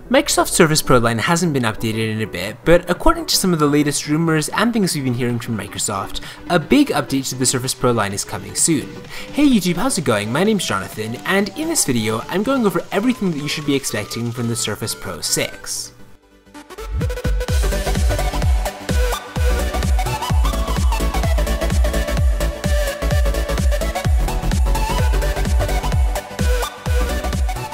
Microsoft's Surface Pro line hasn't been updated in a bit, but according to some of the latest rumors and things we've been hearing from Microsoft, a big update to the Surface Pro line is coming soon. Hey YouTube, how's it going? My name's Jonathan, and in this video, I'm going over everything that you should be expecting from the Surface Pro 6.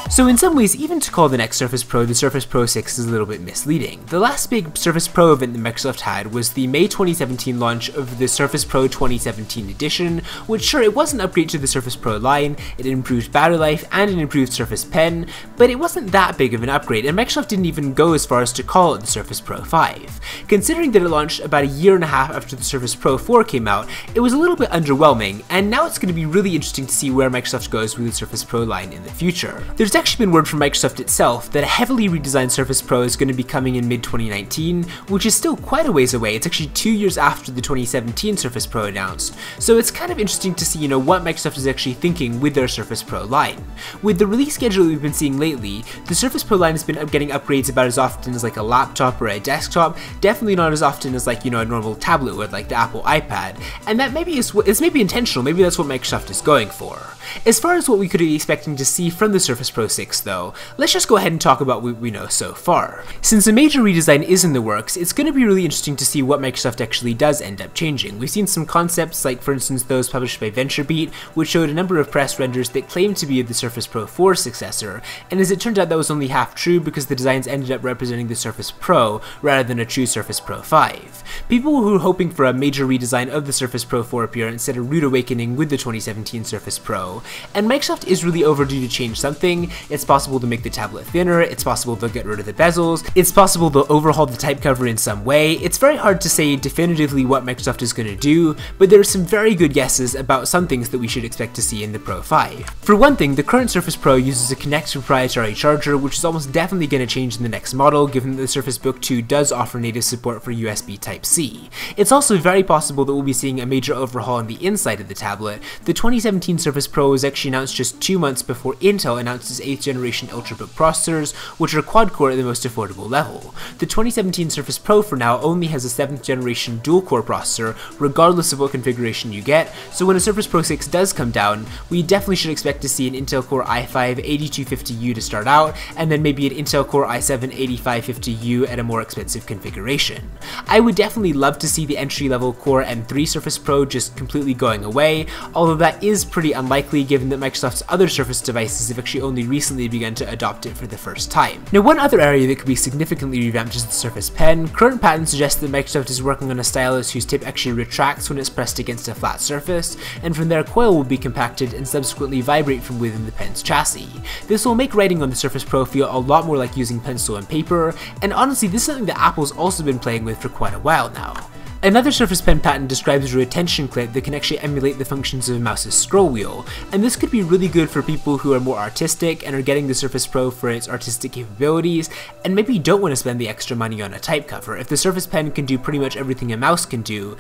So in some ways, even to call the next Surface Pro the Surface Pro 6 is a little bit misleading. The last big Surface Pro event that Microsoft had was the May 2017 launch of the Surface Pro 2017 edition, which sure, it was an upgrade to the Surface Pro line, it improved battery life and an improved Surface Pen, but it wasn't that big of an upgrade, and Microsoft didn't even go as far as to call it the Surface Pro 5. Considering that it launched about a year and a half after the Surface Pro 4 came out, it was a little bit underwhelming, and now it's going to be really interesting to see where Microsoft goes with the Surface Pro line in the future. There's actually been word from Microsoft itself that a heavily redesigned Surface Pro is going to be coming in mid-2019, which is still quite a ways away. It's actually 2 years after the 2017 Surface Pro announced, so it's kind of interesting to see, what Microsoft is actually thinking with their Surface Pro line. With the release schedule that we've been seeing lately, the Surface Pro line has been getting upgrades about as often as like a laptop or a desktop, definitely not as often as like, a normal tablet with like the Apple iPad, and that it's maybe intentional, maybe that's what Microsoft is going for. As far as what we could be expecting to see from the Surface Pro 6 though, let's just go ahead and talk about what we know so far. Since a major redesign is in the works, it's going to be really interesting to see what Microsoft actually does end up changing. We've seen some concepts like, for instance, those published by VentureBeat, which showed a number of press renders that claimed to be the Surface Pro 4 successor, and as it turned out that was only half true because the designs ended up representing the Surface Pro rather than a true Surface Pro 5. People who were hoping for a major redesign of the Surface Pro 4 appear instead a rude awakening with the 2017 Surface Pro, and Microsoft is really overdue to change something. It's possible to make the tablet thinner, it's possible they'll get rid of the bezels, it's possible they'll overhaul the type cover in some way. It's very hard to say definitively what Microsoft is going to do, but there are some very good guesses about some things that we should expect to see in the Pro 5. For one thing, the current Surface Pro uses a Kinect proprietary charger, which is almost definitely going to change in the next model, given that the Surface Book 2 does offer native support for USB Type-C. It's also very possible that we'll be seeing a major overhaul on the inside of the tablet. The 2017 Surface Pro was actually announced just 2 months before Intel announced its 8th generation Ultrabook processors, which are quad-core at the most affordable level. The 2017 Surface Pro for now only has a 7th generation dual-core processor, regardless of what configuration you get, so when a Surface Pro 6 does come down, we definitely should expect to see an Intel Core i5-8250U to start out, and then maybe an Intel Core i7-8550U at a more expensive configuration. I would definitely love to see the entry-level Core M3 Surface Pro just completely going away, although that is pretty unlikely given that Microsoft's other Surface devices have actually only recently begun to adopt it for the first time. Now, one other area that could be significantly revamped is the Surface Pen. Current patents suggest that Microsoft is working on a stylus whose tip actually retracts when it's pressed against a flat surface, and from there coil will be compacted and subsequently vibrate from within the pen's chassis. This will make writing on the Surface Pro feel a lot more like using pencil and paper, and honestly this is something that Apple's also been playing with for quite a while now. Another Surface Pen patent describes a retention clip that can actually emulate the functions of a mouse's scroll wheel, and this could be really good for people who are more artistic and are getting the Surface Pro for its artistic capabilities, and maybe don't want to spend the extra money on a type cover. If the Surface Pen can do pretty much everything a mouse can do,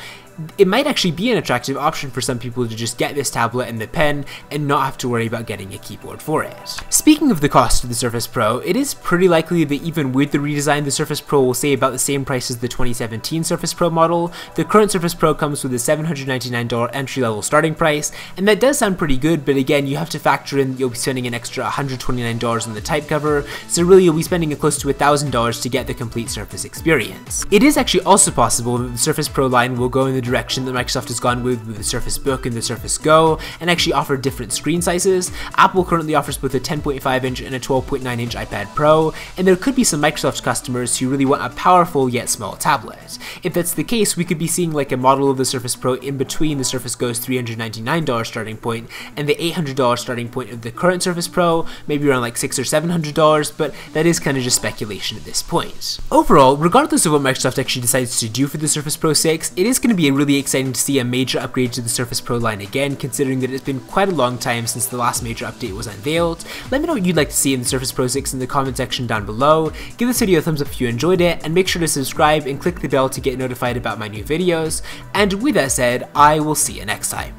it might actually be an attractive option for some people to just get this tablet and the pen and not have to worry about getting a keyboard for it. Speaking of the cost of the Surface Pro, it is pretty likely that even with the redesign, the Surface Pro will stay about the same price as the 2017 Surface Pro model. The current Surface Pro comes with a $799 entry-level starting price, and that does sound pretty good, but again, you have to factor in you'll be spending an extra $129 on the type cover, so really you'll be spending close to $1,000 to get the complete Surface experience. It is actually also possible that the Surface Pro line will go in the direction that Microsoft has gone with the Surface Book and the Surface Go, and actually offer different screen sizes. Apple currently offers both a 10.5 inch and a 12.9 inch iPad Pro, and there could be some Microsoft customers who really want a powerful yet small tablet. If that's the case, we could be seeing like a model of the Surface Pro in between the Surface Go's $399 starting point and the $800 starting point of the current Surface Pro, maybe around like $600 or $700, but that is kind of just speculation at this point. Overall, regardless of what Microsoft actually decides to do for the Surface Pro 6, it is going to be really exciting to see a major upgrade to the Surface Pro line again, considering that it's been quite a long time since the last major update was unveiled. Let me know what you'd like to see in the Surface Pro 6 in the comment section down below. Give this video a thumbs up if you enjoyed it, and make sure to subscribe and click the bell to get notified about my new videos. And with that said, I will see you next time.